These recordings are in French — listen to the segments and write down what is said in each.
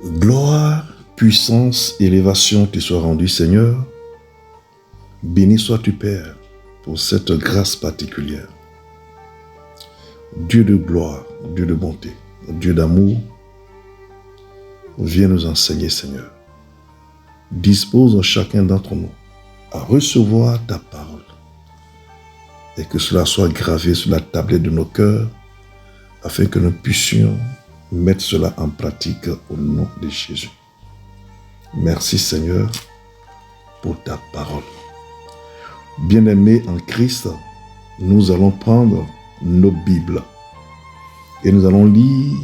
Gloire, puissance, élévation te soit rendue, Seigneur. Béni sois-tu, Père, pour cette grâce particulière. Dieu de gloire, Dieu de bonté, Dieu d'amour, viens nous enseigner, Seigneur. Dispose chacun d'entre nous à recevoir ta parole et que cela soit gravé sur la tablette de nos cœurs afin que nous puissions mettre cela en pratique au nom de Jésus. Merci, Seigneur, pour ta parole. Bien-aimés en Christ, nous allons prendre nos Bibles et nous allons lire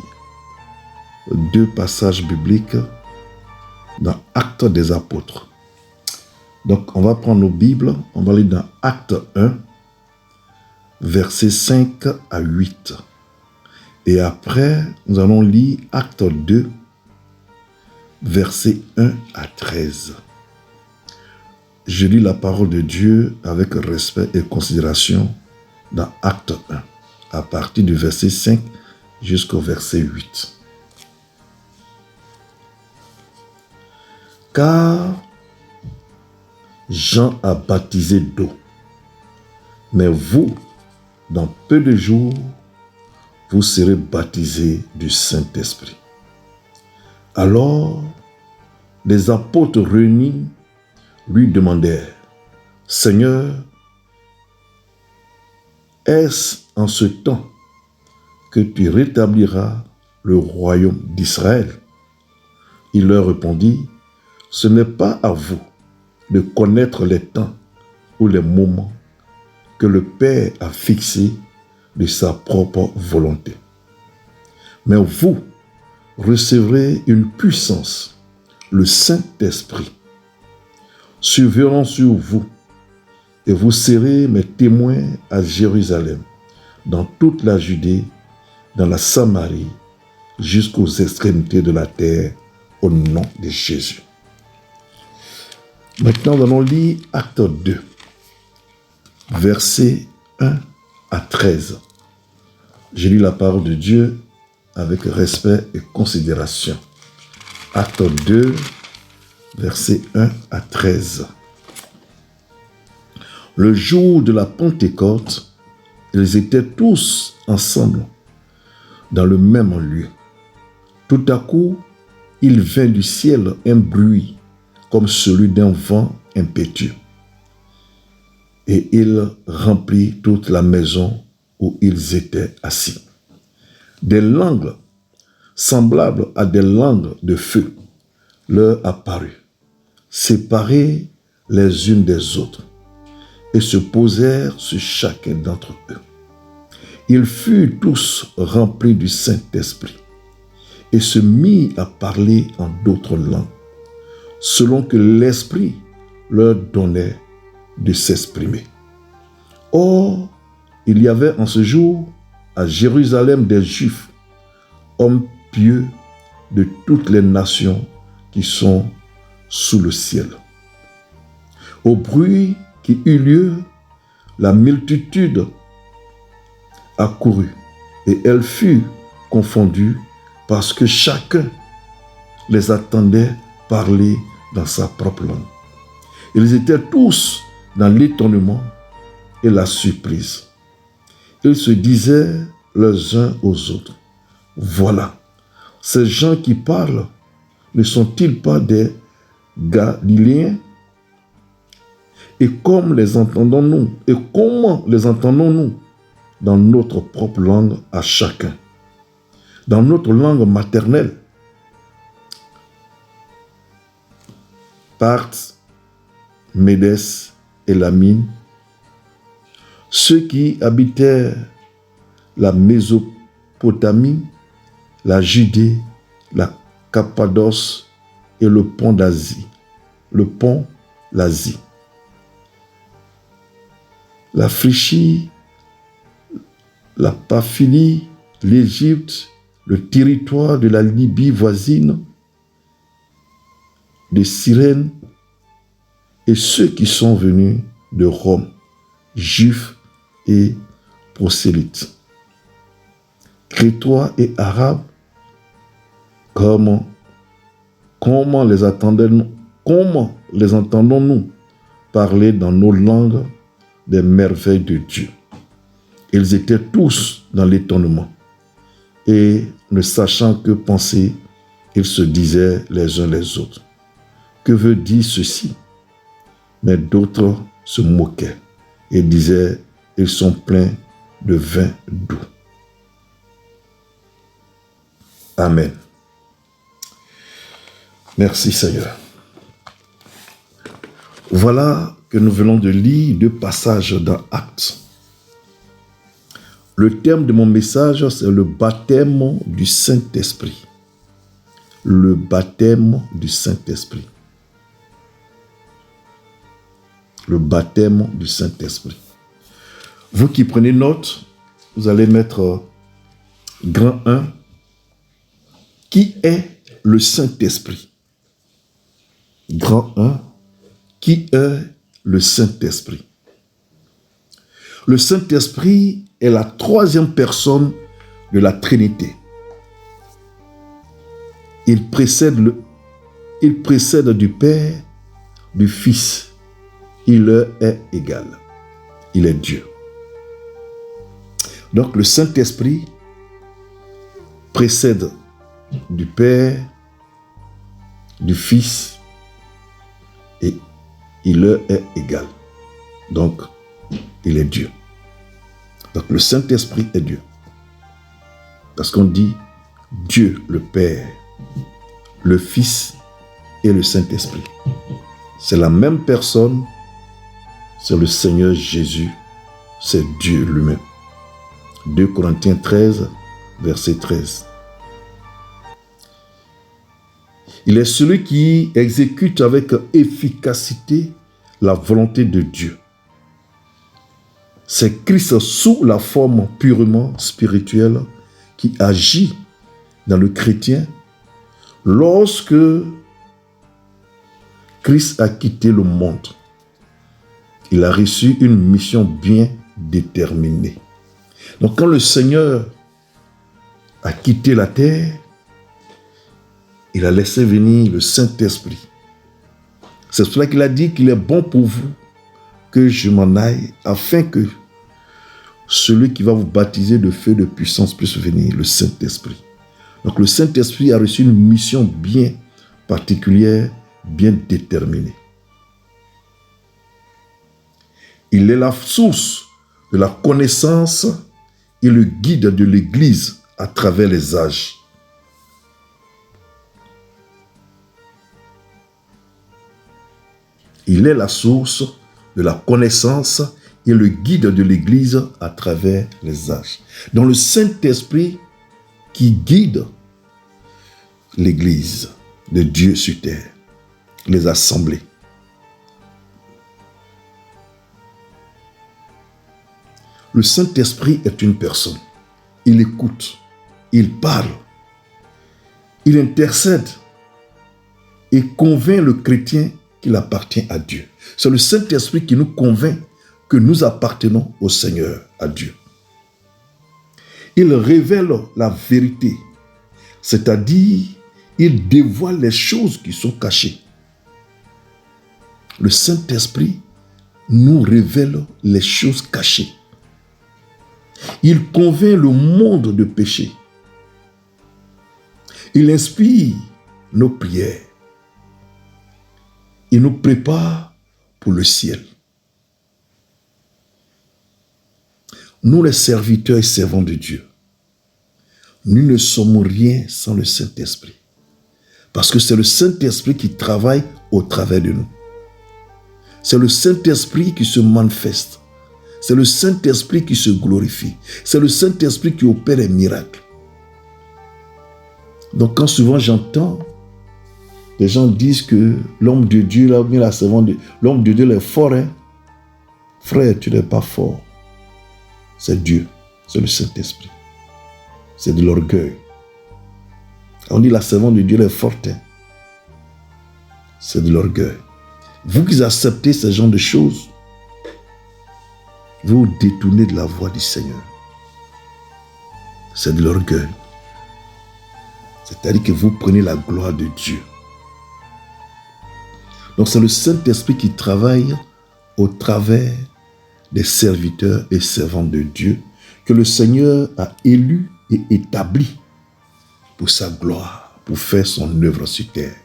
deux passages bibliques dans Actes des Apôtres. Donc, on va prendre nos Bibles, on va lire dans Acte 1, versets 5 à 8. Et après, nous allons lire Acte 2, versets 1 à 13. Je lis la parole de Dieu avec respect et considération dans Acte 1, à partir du verset 5 jusqu'au verset 8. Car Jean a baptisé d'eau, mais vous, dans peu de jours, vous serez baptisés du Saint-Esprit. Alors, les apôtres réunis lui demandèrent, « Seigneur, est-ce en ce temps que tu rétabliras le royaume d'Israël ?» Il leur répondit, « Ce n'est pas à vous de connaître les temps ou les moments que le Père a fixés de sa propre volonté. Mais vous recevrez une puissance, le Saint-Esprit, survenant sur vous, et vous serez mes témoins à Jérusalem, dans toute la Judée, dans la Samarie, jusqu'aux extrémités de la terre, au nom de Jésus. » Maintenant, nous allons lire Acte 2, versets 1 à 13. Je lis la parole de Dieu avec respect et considération. Acte 2, versets 1 à 13. Le jour de la Pentecôte, ils étaient tous ensemble dans le même lieu. Tout à coup, il vint du ciel un bruit comme celui d'un vent impétueux. Et il remplit toute la maison où ils étaient assis. Des langues semblables à des langues de feu leur apparurent, séparées les unes des autres, et se posèrent sur chacun d'entre eux. Ils furent tous remplis du Saint-Esprit et se mirent à parler en d'autres langues, selon que l'Esprit leur donnait de s'exprimer. Or, il y avait en ce jour à Jérusalem des Juifs, hommes pieux de toutes les nations qui sont sous le ciel. Au bruit qui eut lieu, la multitude accourut, et elle fut confondue parce que chacun les attendait parler dans sa propre langue. Ils étaient tous dans l'étonnement et la surprise. Ils se disaient les uns aux autres, « Voilà, ces gens qui parlent, ne sont-ils pas des Galiléens? Et comment les entendons-nous dans notre propre langue à chacun, dans notre langue maternelle? » Parthes, Médès et Lamine, ceux qui habitaient la Mésopotamie, la Judée, la Cappadoce et le pont d'Asie, l'Asie, la Phrygie, la Paphilie, l'Égypte, le territoire de la Libye voisine, de Cyrène, et ceux qui sont venus de Rome, juifs et prosélytes, Crétois et Arabes, comme Comment les entendons-nous parler dans nos langues des merveilles de Dieu? Ils étaient tous dans l'étonnement et ne sachant que penser, ils se disaient les uns les autres: que veut dire ceci? Mais d'autres se moquaient et disaient: ils sont pleins de vin doux. Amen. Merci Seigneur. Voilà que nous venons de lire 2 passages dans Actes. Le thème de mon message, c'est le baptême du Saint-Esprit. Le baptême du Saint-Esprit. Le baptême du Saint-Esprit. Vous qui prenez note, vous allez mettre grand 1. Qui est le Saint-Esprit? Grand 1. Qui est le Saint-Esprit? Le Saint-Esprit est la 3e personne de la Trinité. Il précède du Père, du Fils. Il leur est égal. Il est Dieu. Donc le Saint-Esprit précède du Père, du Fils, et il leur est égal. Donc, il est Dieu. Donc, le Saint-Esprit est Dieu. Parce qu'on dit Dieu le Père, le Fils et le Saint-Esprit. C'est la même personne, c'est le Seigneur Jésus, c'est Dieu lui-même. 2 Corinthiens 13, verset 13. Il est celui qui exécute avec efficacité la volonté de Dieu. C'est Christ sous la forme purement spirituelle qui agit dans le chrétien lorsque Christ a quitté le monde. Il a reçu une mission bien déterminée. Donc quand le Seigneur a quitté la terre, il a laissé venir le Saint-Esprit. C'est pour cela qu'il a dit qu'il est bon pour vous que je m'en aille, afin que celui qui va vous baptiser de feu de puissance puisse venir, le Saint-Esprit. Donc le Saint-Esprit a reçu une mission bien particulière, bien déterminée. Il est la source de la connaissance et le guide de l'Église à travers les âges. Il est la source de la connaissance et le guide de l'Église à travers les âges. Donc le Saint-Esprit qui guide l'Église de Dieu sur terre, les assemblées. Le Saint-Esprit est une personne. Il écoute, il parle, il intercède et convainc le chrétien qu'il appartient à Dieu. C'est le Saint-Esprit qui nous convainc que nous appartenons au Seigneur, à Dieu. Il révèle la vérité, c'est-à-dire il dévoile les choses qui sont cachées. Le Saint-Esprit nous révèle les choses cachées. Il convainc le monde de péché. Il inspire nos prières. Il nous prépare pour le ciel. Nous, les serviteurs et servants de Dieu, nous ne sommes rien sans le Saint-Esprit. Parce que c'est le Saint-Esprit qui travaille au travers de nous. C'est le Saint-Esprit qui se manifeste. C'est le Saint-Esprit qui se glorifie. C'est le Saint-Esprit qui opère les miracles. Donc quand souvent j'entends les gens disent que l'homme de Dieu, là, bien la servante de l'homme de Dieu est fort, hein? Frère, tu n'es pas fort. C'est Dieu, c'est le Saint-Esprit. C'est de l'orgueil. On dit la servante de Dieu est forte, hein? C'est de l'orgueil. Vous qui acceptez ce genre de choses, vous vous détournez de la voie du Seigneur. C'est de l'orgueil. C'est-à-dire que vous prenez la gloire de Dieu. Donc c'est le Saint-Esprit qui travaille au travers des serviteurs et servants de Dieu que le Seigneur a élus et établis pour sa gloire, pour faire son œuvre sur terre.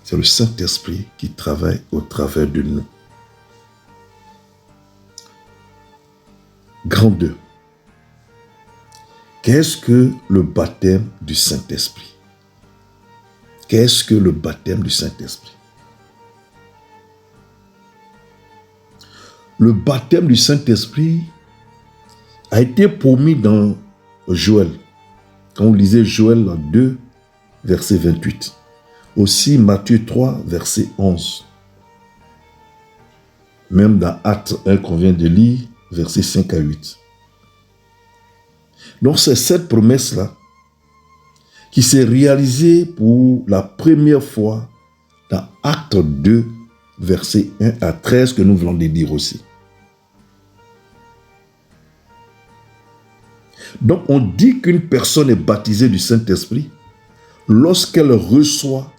C'est le Saint-Esprit qui travaille au travers de nous. Grand 2. Qu'est-ce que le baptême du Saint-Esprit? Qu'est-ce que le baptême du Saint-Esprit? Le baptême du Saint-Esprit a été promis dans Joël. Quand on lisait Joël 2, verset 28. Aussi Matthieu 3, verset 11. Même dans Acte 1 qu'on vient de lire, versets 5 à 8. Donc c'est cette promesse-là qui s'est réalisée pour la première fois dans Acte 2, versets 1 à 13 que nous venons de lire aussi. Donc on dit qu'une personne est baptisée du Saint-Esprit lorsqu'elle reçoit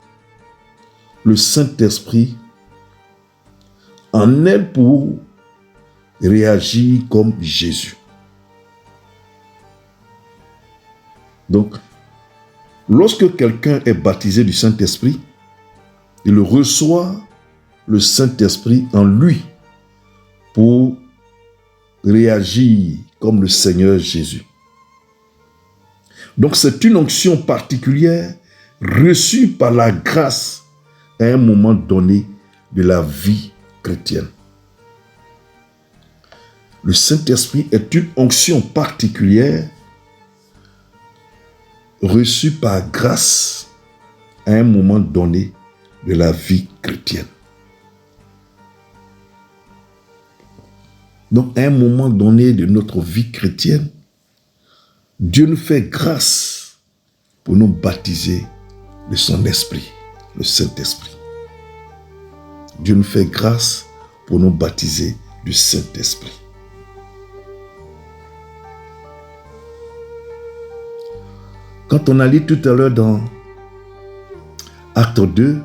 le Saint-Esprit en elle pour réagir comme Jésus. Donc, lorsque quelqu'un est baptisé du Saint-Esprit, il reçoit le Saint-Esprit en lui pour réagir comme le Seigneur Jésus. Donc, c'est une onction particulière reçue par la grâce à un moment donné de la vie chrétienne. Le Saint-Esprit est une onction particulière reçue par grâce à un moment donné de la vie chrétienne. Donc, à un moment donné de notre vie chrétienne, Dieu nous fait grâce pour nous baptiser de son Esprit, le Saint-Esprit. Dieu nous fait grâce pour nous baptiser du Saint-Esprit. Quand on a lu tout à l'heure dans Acte 2,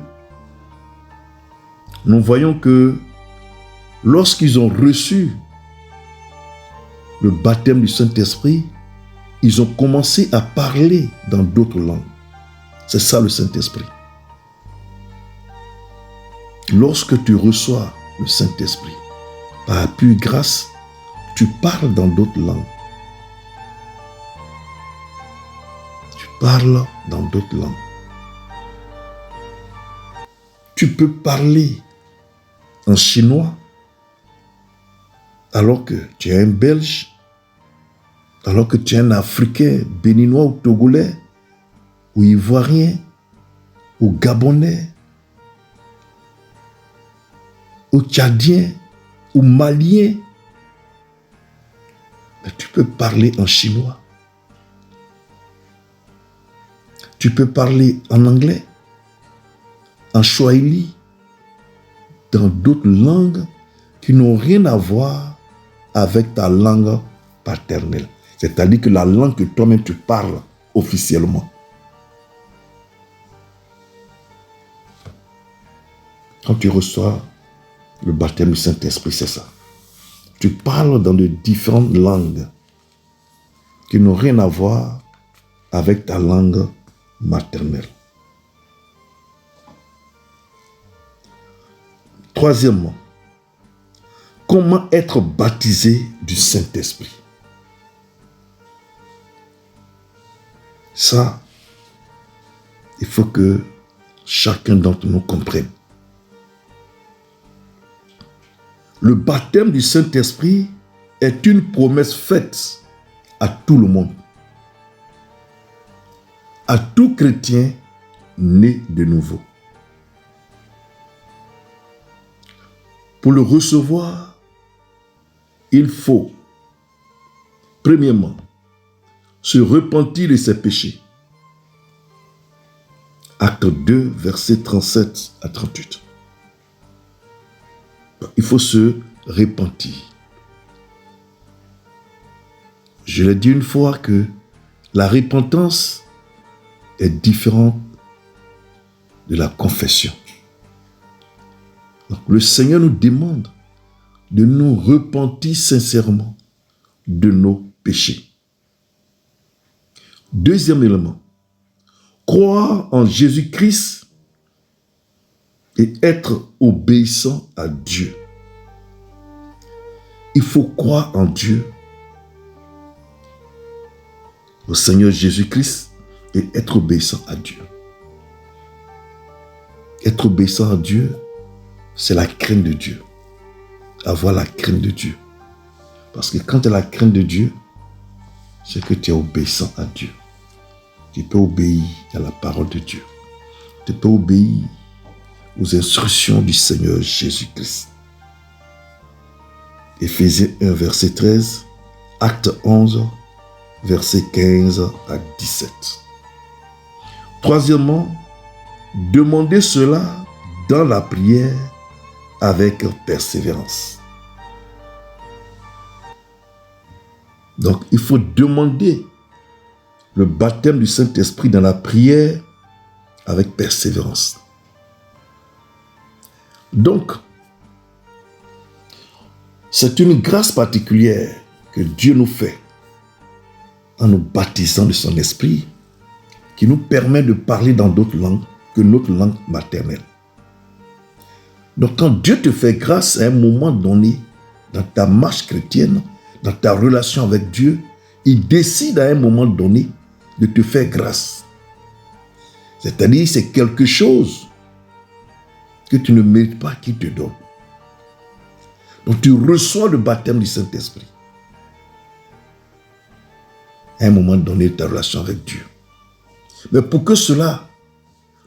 nous voyons que lorsqu'ils ont reçu le baptême du Saint-Esprit, ils ont commencé à parler dans d'autres langues. C'est ça le Saint-Esprit. Lorsque tu reçois le Saint-Esprit, par pure grâce, tu parles dans d'autres langues. Tu parles dans d'autres langues. Tu peux parler en chinois alors que tu es un Belge, alors que tu es un Africain, Béninois ou Togolais, ou Ivoirien, ou Gabonais, ou Tchadien, ou Malien. Mais tu peux parler en chinois. Tu peux parler en anglais, en swahili, dans d'autres langues qui n'ont rien à voir avec ta langue paternelle. C'est-à-dire que la langue que toi-même tu parles officiellement. Quand tu reçois le baptême du Saint-Esprit, c'est ça. Tu parles dans de différentes langues qui n'ont rien à voir avec ta langue maternelle. Troisièmement, comment être baptisé du Saint-Esprit? Ça, il faut que chacun d'entre nous comprenne. Le baptême du Saint-Esprit est une promesse faite à tout le monde, à tout chrétien né de nouveau. Pour le recevoir, il faut, premièrement, se repentir de ses péchés. Acte 2, versets 37 à 38. Il faut se repentir. Je l'ai dit une fois que la repentance est différente de la confession. le Seigneur nous demande de nous repentir sincèrement de nos péchés. Deuxième élément, croire en Jésus-Christ et être obéissant à Dieu. Il faut croire en Dieu, au Seigneur Jésus-Christ, et être obéissant à Dieu. Être obéissant à Dieu, c'est la crainte de Dieu. Avoir la crainte de Dieu. Parce que quand tu as la crainte de Dieu, c'est que tu es obéissant à Dieu. Tu peux obéir à la parole de Dieu. Tu peux obéir aux instructions du Seigneur Jésus-Christ. Éphésiens 1, verset 13, Acte 11, verset 15 à 17. Troisièmement, demandez cela dans la prière avec persévérance. Donc, il faut demander le baptême du Saint-Esprit dans la prière avec persévérance. Donc, c'est une grâce particulière que Dieu nous fait en nous baptisant de son esprit qui nous permet de parler dans d'autres langues que notre langue maternelle. Donc quand Dieu te fait grâce à un moment donné dans ta marche chrétienne, dans ta relation avec Dieu, il décide à un moment donné de te faire grâce. C'est-à-dire c'est quelque chose que tu ne mérites pas qu'il te donne. Donc tu reçois le baptême du Saint-Esprit à un moment donné de ta relation avec Dieu. Mais pour que cela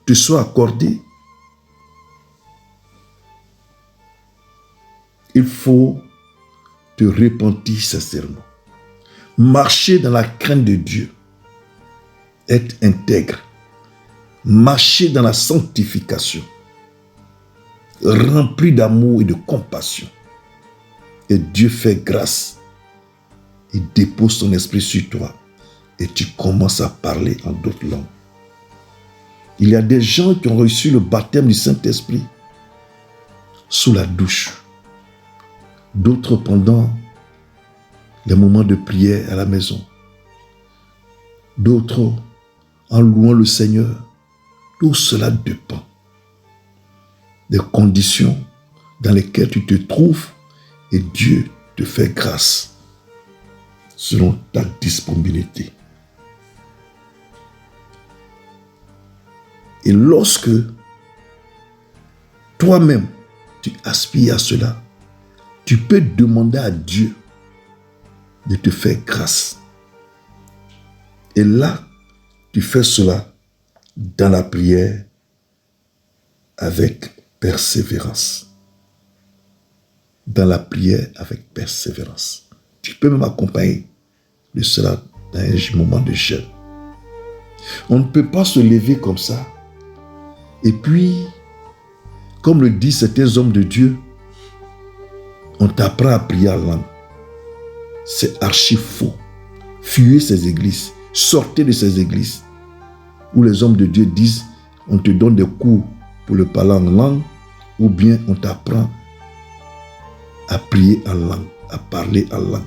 te soit accordé, il faut te repentir sincèrement. Marcher dans la crainte de Dieu. Être intègre. Marcher dans la sanctification. Rempli d'amour et de compassion. Et Dieu fait grâce. Il dépose son esprit sur toi. Et tu commences à parler en d'autres langues. Il y a des gens qui ont reçu le baptême du Saint-Esprit sous la douche. D'autres pendant les moments de prière à la maison. D'autres en louant le Seigneur. Tout cela dépend des conditions dans lesquelles tu te trouves et Dieu te fait grâce selon ta disponibilité. Et lorsque toi-même tu aspires à cela, tu peux demander à Dieu de te faire grâce. Et là, tu fais cela dans la prière avec persévérance. Dans la prière avec persévérance. Tu peux même accompagner de cela dans un moment de jeûne. On ne peut pas se lever comme ça. Et puis, comme le disent certains hommes de Dieu, on t'apprend à prier en langue. C'est archi faux. Fuyez ces églises. Sortez de ces églises où les hommes de Dieu disent on te donne des cours pour le parler en langue ou bien on t'apprend à prier en langue, à parler en langue.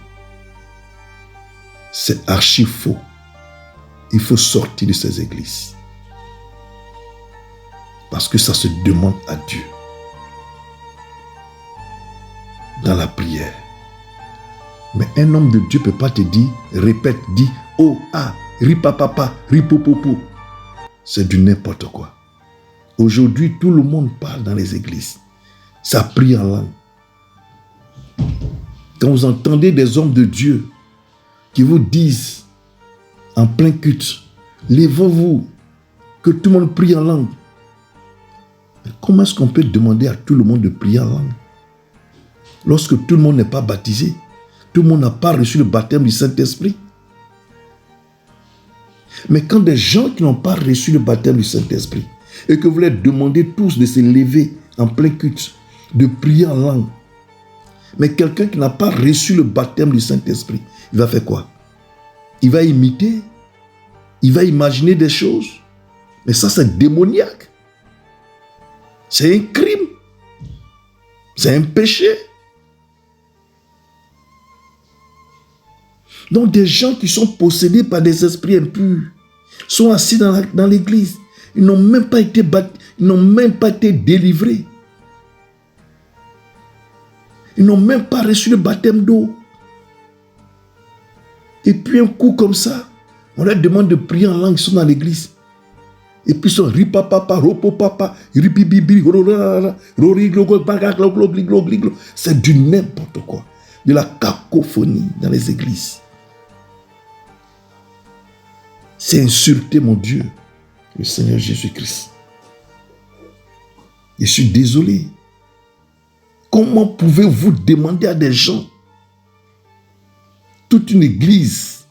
C'est archi faux. Il faut sortir de ces églises. Parce que ça se demande à Dieu. Dans la prière. Mais un homme de Dieu ne peut pas te dire, répète, dis, oh, ah, ripapapa, ripopopo. C'est du n'importe quoi. Aujourd'hui, tout le monde parle dans les églises. Ça prie en langue. Quand vous entendez des hommes de Dieu qui vous disent en plein culte, lèvez-vous, que tout le monde prie en langue. Mais comment est-ce qu'on peut demander à tout le monde de prier en langue? Lorsque tout le monde n'est pas baptisé, tout le monde n'a pas reçu le baptême du Saint-Esprit. Mais quand des gens qui n'ont pas reçu le baptême du Saint-Esprit et que vous leur demandez tous de se lever en plein culte, de prier en langue, mais quelqu'un qui n'a pas reçu le baptême du Saint-Esprit, il va faire quoi? Il va imiter, il va imaginer des choses. Mais ça, c'est démoniaque. C'est un crime. C'est un péché. Donc des gens qui sont possédés par des esprits impurs sont assis dans l'église. Ils n'ont même pas été ils n'ont même pas été délivrés. Ils n'ont même pas reçu le baptême d'eau. Et puis un coup comme ça, on leur demande de prier en langue, ils sont dans l'église. Et puis ils sont ripapapa, ropopapa, ripibibi, c'est du n'importe quoi. De la cacophonie dans les églises. C'est insulter mon Dieu, le Seigneur Jésus-Christ. Je suis désolé. Comment pouvez-vous demander à des gens, toute une église,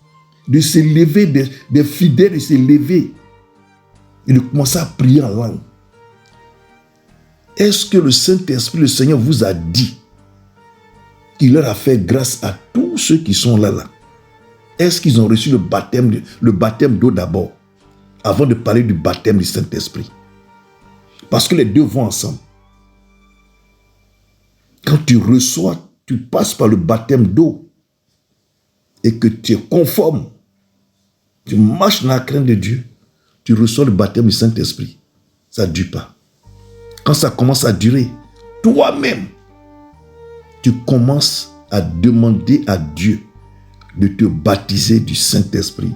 de se lever, des fidèles de se lever et de commencer à prier en langue? Est-ce que le Saint-Esprit, le Seigneur vous a dit qu'il leur a fait grâce à tous ceux qui sont là? Est-ce qu'ils ont reçu le baptême d'eau d'abord, avant de parler du baptême du Saint-Esprit? Parce que les deux vont ensemble. Quand tu reçois, tu passes par le baptême d'eau et que tu es conforme, tu marches dans la crainte de Dieu, tu reçois le baptême du Saint-Esprit. Ça ne dure pas. Quand ça commence à durer, toi-même, tu commences à demander à Dieu de te baptiser du Saint-Esprit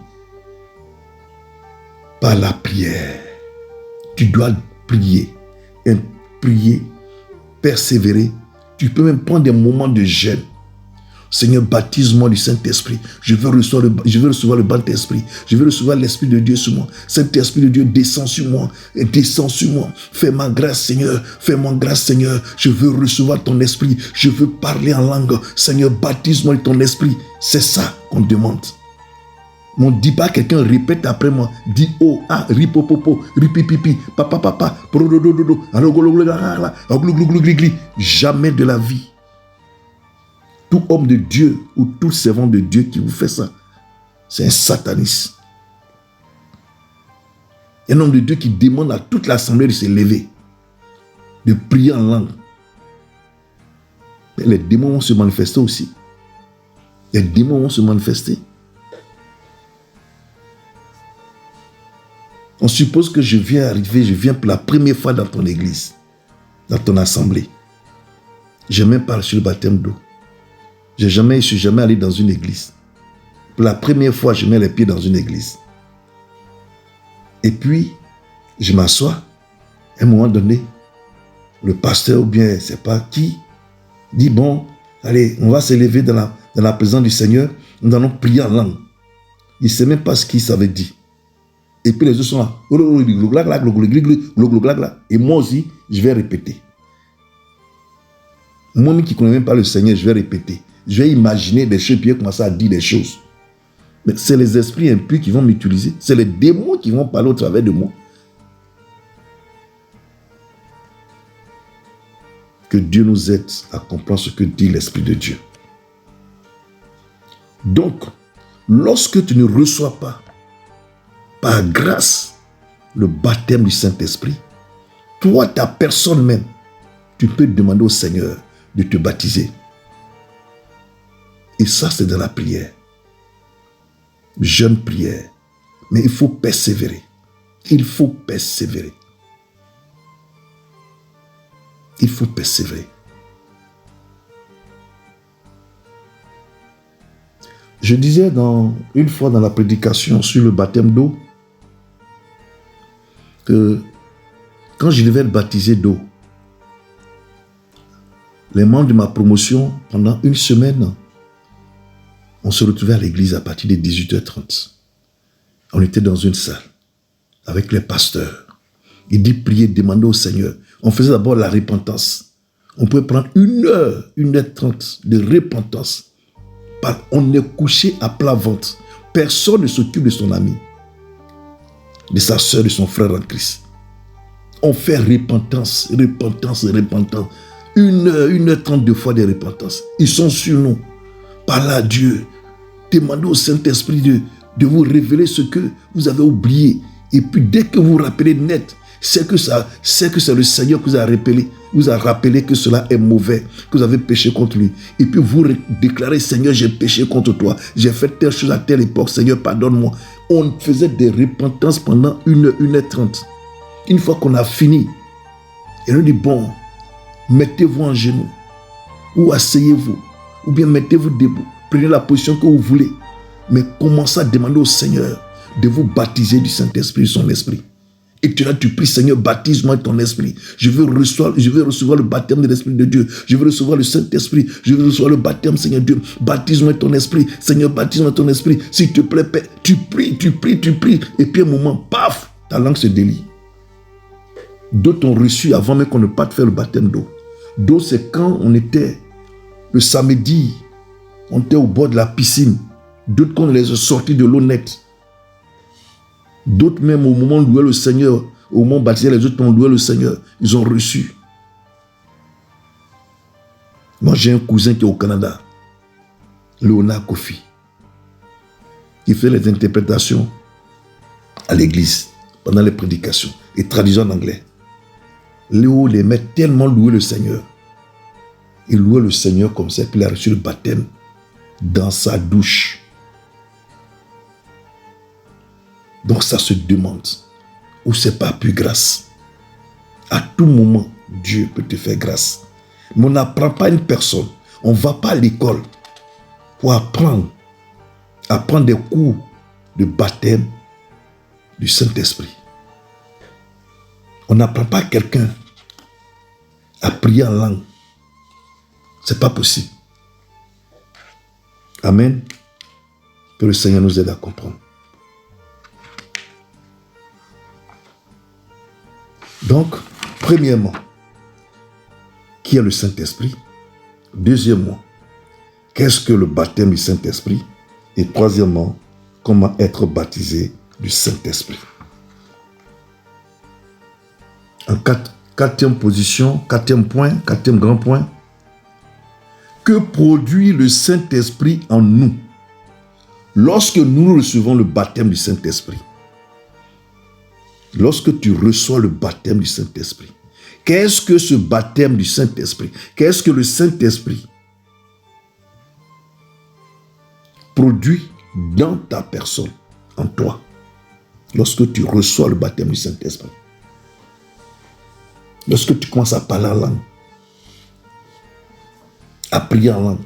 par la prière. Tu dois prier, persévérer. Tu peux même prendre des moments de jeûne. Seigneur, baptise-moi du Saint-Esprit. Je veux recevoir le Saint-Esprit. Je veux recevoir l'Esprit de Dieu sur moi. Saint-Esprit de Dieu, descends sur moi. Descends sur moi. Fais-moi grâce, Seigneur. Fais-moi grâce, Seigneur. Je veux recevoir ton Esprit. Je veux parler en langue. Seigneur, baptise-moi de ton Esprit. C'est ça qu'on demande. On ne dit pas quelqu'un répète après moi. Dis oh, ah, ripopopo, ripipipi, papa, papa, prododododo, jamais de la vie. Tout homme de Dieu ou tout servant de Dieu qui vous fait ça, c'est un sataniste. Un homme de Dieu qui demande à toute l'assemblée de se lever, de prier en langue. Mais les démons vont se manifester aussi. Les démons vont se manifester. On suppose que je viens pour la première fois dans ton église, dans ton assemblée. Je n'ai même pas reçu le baptême d'eau. Je ne suis jamais allé dans une église. Pour la première fois, je mets les pieds dans une église. Et puis, je m'assois. À un moment donné, le pasteur ou bien, je ne sais pas qui, dit bon, allez, on va se lever dans la présence du Seigneur. Nous allons prier en langue. Il ne sait même pas ce qu'il savait dire. Et puis les autres sont là. Et moi aussi, je vais répéter. Moi qui ne connais même pas le Seigneur, je vais répéter. Je vais imaginer des choses, puis commencer à dire des choses. Mais c'est les esprits impurs qui vont m'utiliser. C'est les démons qui vont parler au travers de moi. Que Dieu nous aide à comprendre ce que dit l'Esprit de Dieu. Donc, lorsque tu ne reçois pas par grâce le baptême du Saint-Esprit, toi, ta personne même, tu peux demander au Seigneur de te baptiser. Et ça, c'est dans la prière. Jeune prière. Mais il faut persévérer. Il faut persévérer. Il faut persévérer. Je disais une fois dans la prédication sur le baptême d'eau que quand je devais être baptisé d'eau, les membres de ma promotion, pendant une semaine, on se retrouvait à l'église à partir de 18h30. On était dans une salle avec les pasteurs. Il dit prier, demander au Seigneur. On faisait d'abord la repentance. On pouvait prendre 1h30 de repentance. On est couché à plat ventre. Personne ne s'occupe de son ami, de sa soeur, de son frère en Christ. On fait repentance. 1h30 de fois de repentance. Ils sont sur nous. Parlez à Dieu. Demandez au Saint-Esprit de vous révéler ce que vous avez oublié. Et puis dès que vous vous rappelez net, c'est que c'est le Seigneur qui vous a rappelé que cela est mauvais, que vous avez péché contre lui. Et puis vous déclarez, Seigneur, j'ai péché contre toi, j'ai fait telle chose à telle époque, Seigneur, pardonne-moi. On faisait des repentances pendant 1h30. Une fois qu'on a fini, il nous dit, bon, mettez-vous en genoux, ou asseyez-vous, ou bien mettez-vous debout, prenez la position que vous voulez, mais commencez à demander au Seigneur de vous baptiser du Saint-Esprit, de son esprit. Et tu pries, Seigneur, baptise-moi de ton esprit. Je veux recevoir le baptême de l'Esprit de Dieu. Je veux recevoir le Saint-Esprit. Je veux recevoir le baptême, Seigneur Dieu. Baptise-moi de ton esprit. Seigneur, baptise-moi de ton esprit. S'il te plaît, Père, tu pries. Et puis un moment, paf, ta langue se délie. D'autres ont reçu avant même qu'on ne parte faire le baptême d'eau. D'autres, c'est quand on était le samedi, on était au bord de la piscine. D'autres, quand on les a sortis de l'eau nette. D'autres même au moment où louaient le Seigneur, au moment où baptisé les autres ont loué le Seigneur, ils ont reçu. Moi j'ai un cousin qui est au Canada, Léonard Kofi, qui fait les interprétations à l'église pendant les prédications et traduisant en anglais. Léo les met tellement louer le Seigneur. Il louait le Seigneur comme ça, puis il a reçu le baptême dans sa douche. Donc ça se demande où c'est pas plus grâce. À tout moment, Dieu peut te faire grâce. Mais on n'apprend pas une personne. On ne va pas à l'école pour apprendre des cours de baptême du Saint-Esprit. On n'apprend pas quelqu'un à prier en langue. Ce n'est pas possible. Amen. Que le Seigneur nous aide à comprendre. Donc, premièrement, qui est le Saint-Esprit? Deuxièmement, qu'est-ce que le baptême du Saint-Esprit? Et troisièmement, comment être baptisé du Saint-Esprit? En quatrième position, quatrième grand point, que produit le Saint-Esprit en nous lorsque nous recevons le baptême du Saint-Esprit? Lorsque tu reçois le baptême du Saint-Esprit, qu'est-ce que ce baptême du Saint-Esprit? Qu'est-ce que le Saint-Esprit produit dans ta personne, en toi, lorsque tu reçois le baptême du Saint-Esprit? Lorsque tu commences à parler en langue, à prier en langue,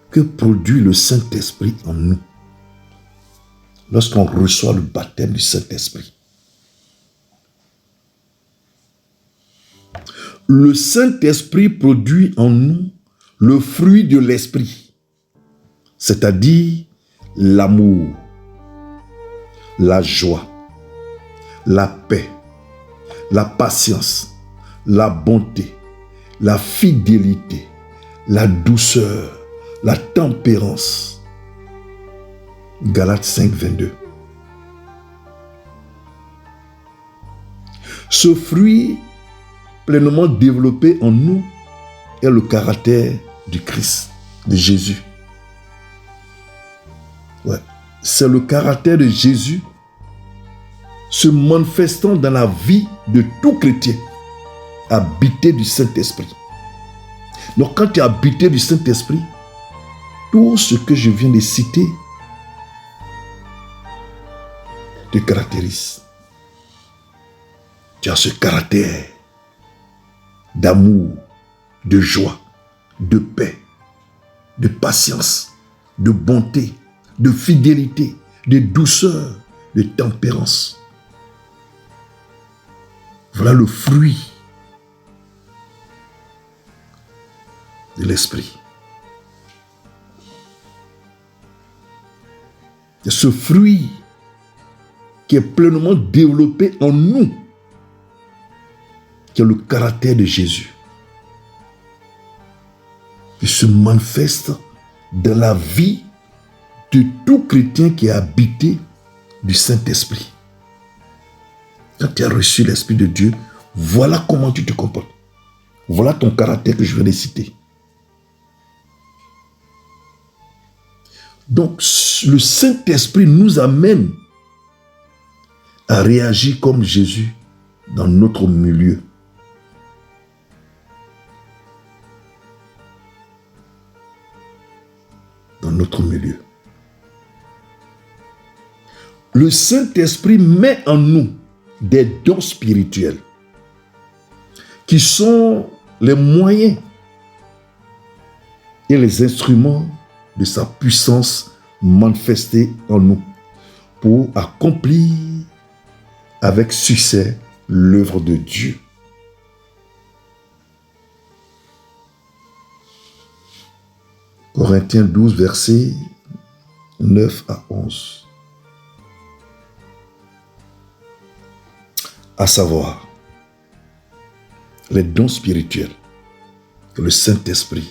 que produit le Saint-Esprit en nous? Lorsqu'on reçoit le baptême du Saint-Esprit. Le Saint-Esprit produit en nous le fruit de l'Esprit, c'est-à-dire l'amour, la joie, la paix, la patience, la bonté, la fidélité, la douceur, la tempérance. Galates 5, 22. Ce fruit pleinement développé en nous est le caractère du Christ, de Jésus. Ouais. C'est le caractère de Jésus se manifestant dans la vie de tout chrétien habité du Saint-Esprit. Donc quand tu es habité du Saint-Esprit, tout ce que je viens de citer te caractérise. Tu as ce caractère d'amour, de joie, de paix, de patience, de bonté, de fidélité, de douceur, de tempérance. Voilà le fruit de l'esprit. C'est ce fruit qui est pleinement développé en nous, qui est le caractère de Jésus, qui se manifeste dans la vie de tout chrétien qui est habité du Saint-Esprit. Quand tu as reçu l'Esprit de Dieu, voilà comment tu te comportes. Voilà ton caractère que je viens de citer. Donc, le Saint-Esprit nous amène à réagir comme Jésus dans notre milieu. Dans notre milieu. Le Saint-Esprit met en nous des dons spirituels qui sont les moyens et les instruments de sa puissance manifestée en nous pour accomplir avec succès l'œuvre de Dieu. Corinthiens 12, versets 9 à 11. À savoir, les dons spirituels que le Saint-Esprit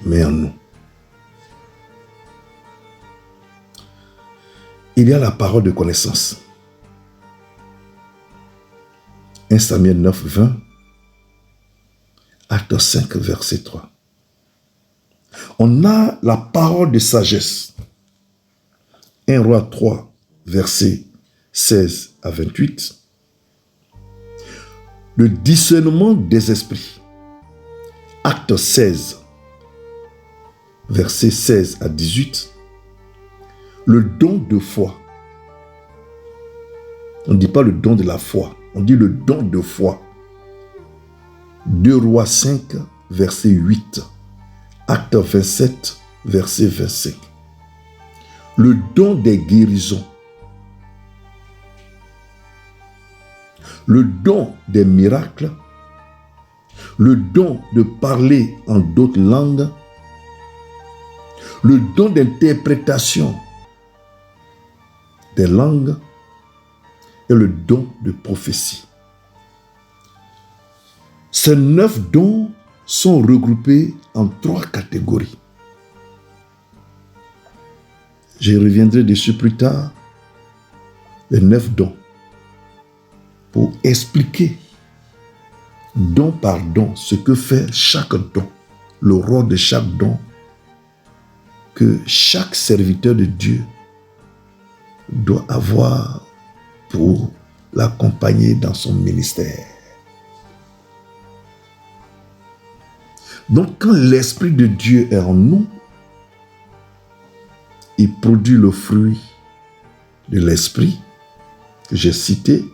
met en nous. Il y a la parole de connaissance. 1 Samuel 9, 20. Acte 5, verset 3. On a la parole de sagesse. 1 Roi 3, verset 16 à 28. Le discernement des esprits. Acte 16, verset 16 à 18. Le don de foi. On ne dit pas le don de la foi, on dit le don de foi. 2 Rois 5, verset 8. Acte 27, verset 25. Le don des guérisons. Le don des miracles. Le don de parler en d'autres langues. Le don d'interprétation des langues et le don de prophétie. Ces 9 dons sont regroupés en 3 catégories. Je reviendrai dessus plus tard, les 9 dons, pour expliquer don par don ce que fait chaque don, le rôle de chaque don, que chaque serviteur de Dieu doit avoir pour l'accompagner dans son ministère. Donc, quand l'Esprit de Dieu est en nous, il produit le fruit de l'Esprit que j'ai cité,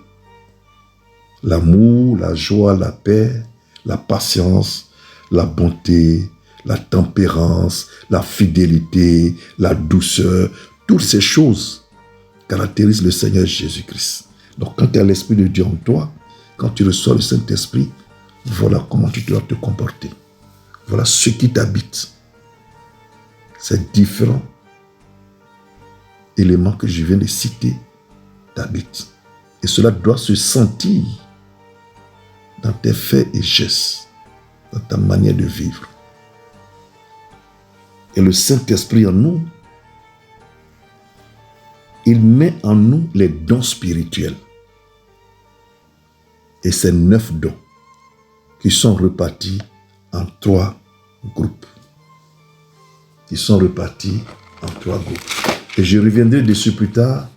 l'amour, la joie, la paix, la patience, la bonté, la tempérance, la fidélité, la douceur, toutes ces choses caractérisent le Seigneur Jésus-Christ. Donc, quand tu as l'Esprit de Dieu en toi, quand tu reçois le Saint-Esprit, voilà comment tu dois te comporter. Voilà ce qui t'habite. Ces différents éléments que je viens de citer t'habitent. Et cela doit se sentir dans tes faits et gestes, dans ta manière de vivre. Et le Saint-Esprit en nous, il met en nous les dons spirituels. Et ces 9 dons qui sont repartis en 3 groupes. Et je reviendrai dessus plus tard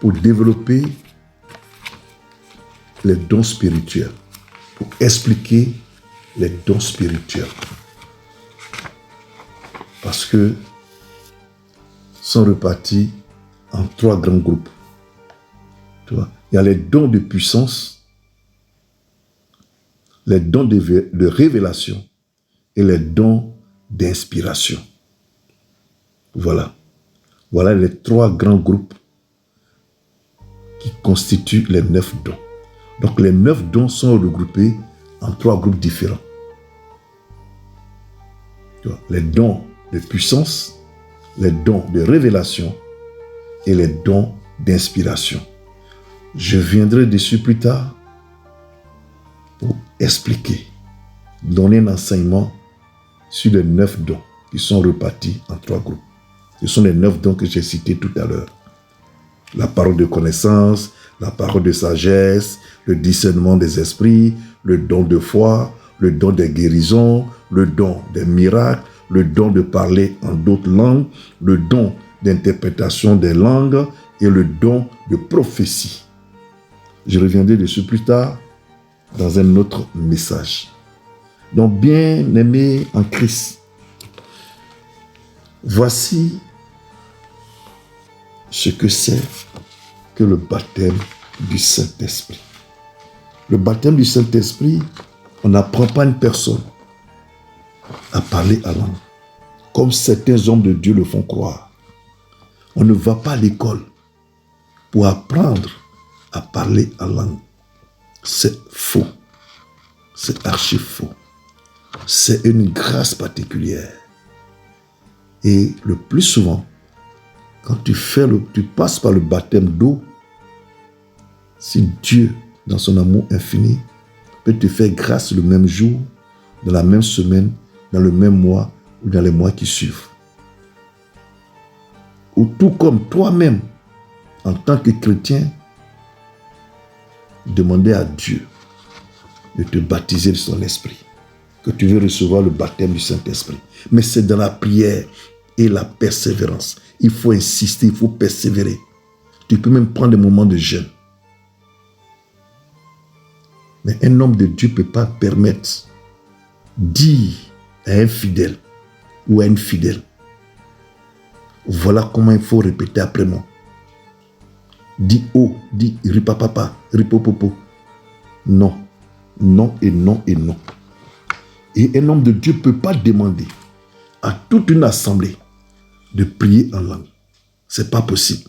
pour développer les dons spirituels, pour expliquer les dons spirituels. Parce que sont repartis en 3 grands groupes. Tu vois, il y a les dons de puissance, les dons de révélation et les dons d'inspiration. Voilà. Voilà les 3 grands groupes qui constituent les 9 dons. Donc les 9 dons sont regroupés en 3 groupes différents. Tu vois, les dons de puissance, les dons de révélation et les dons d'inspiration. Je viendrai dessus plus tard pour expliquer, donner un enseignement sur les 9 dons qui sont repartis en 3 groupes. Ce sont les 9 dons que j'ai cités tout à l'heure. La parole de connaissance, la parole de sagesse, le discernement des esprits, le don de foi, le don des guérisons, le don des miracles, le don de parler en d'autres langues, le don d'interprétation des langues et le don de prophétie. Je reviendrai dessus plus tard dans un autre message. Donc, bien-aimés en Christ, voici ce que c'est que le baptême du Saint-Esprit. Le baptême du Saint-Esprit, on n'apprend pas une personne à parler à langue, comme certains hommes de Dieu le font croire. On ne va pas à l'école pour apprendre à parler à langue. C'est faux. C'est archi faux. C'est une grâce particulière. Et le plus souvent, quand tu passes par le baptême d'eau, si Dieu, dans son amour infini, peut te faire grâce le même jour, dans la même semaine, dans le même mois ou dans les mois qui suivent. Ou tout comme toi-même, en tant que chrétien, demander à Dieu de te baptiser de son esprit, que tu veux recevoir le baptême du Saint-Esprit. Mais c'est dans la prière et la persévérance. Il faut insister, il faut persévérer. Tu peux même prendre des moments de jeûne. Mais un homme de Dieu ne peut pas permettre dire à un fidèle ou à une fidèle, voilà comment il faut répéter après moi. Dis oh, dis ripapapa, ripopopo. Non, non et non et non. Et un homme de Dieu ne peut pas demander à toute une assemblée de prier en langue. Ce n'est pas possible.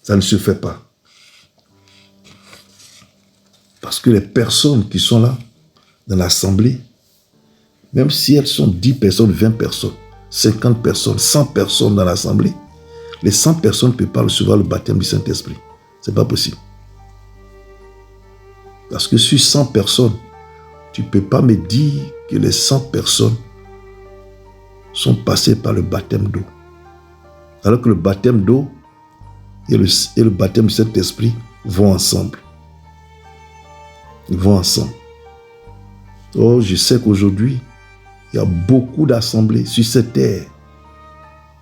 Ça ne se fait pas. Parce que les personnes qui sont là, dans l'assemblée, même si elles sont 10 personnes, 20 personnes, 50 personnes, 100 personnes dans l'assemblée, les 100 personnes ne peuvent pas recevoir le baptême du Saint-Esprit. Ce n'est pas possible. Parce que sur 100 personnes, tu ne peux pas me dire que les 100 personnes sont passées par le baptême d'eau. Alors que le baptême d'eau et le baptême du Saint-Esprit vont ensemble. Ils vont ensemble. Oh, je sais qu'aujourd'hui, il y a beaucoup d'assemblées sur cette terre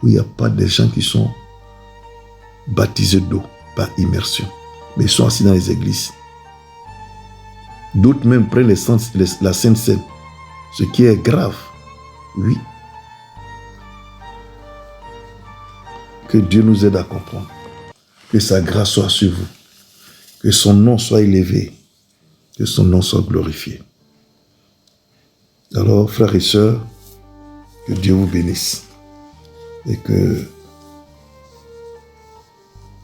où il n'y a pas de gens qui sont baptisés d'eau par immersion. Mais ils sont assis dans les églises. D'autres même prennent la Sainte Seine. Ce qui est grave. Oui. Que Dieu nous aide à comprendre. Que sa grâce soit sur vous. Que son nom soit élevé. Que son nom soit glorifié. Alors, frères et sœurs, que Dieu vous bénisse. Et que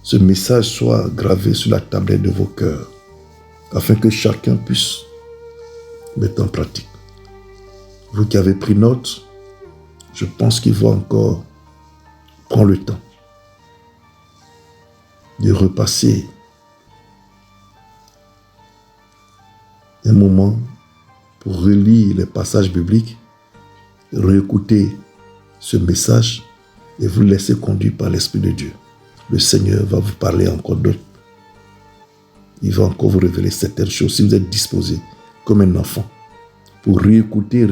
ce message soit gravé sur la tablette de vos cœurs, afin que chacun puisse mettre en pratique. Vous qui avez pris note, je pense qu'il faut encore prendre le temps de repasser un moment pour relire les passages bibliques, réécouter ce message et vous laisser conduire par l'Esprit de Dieu. Le Seigneur va vous parler encore d'autres. Il va encore vous révéler certaines choses si vous êtes disposé comme un enfant pour réécouter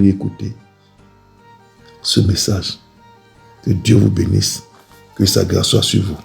ce message. Que Dieu vous bénisse, que sa grâce soit sur vous.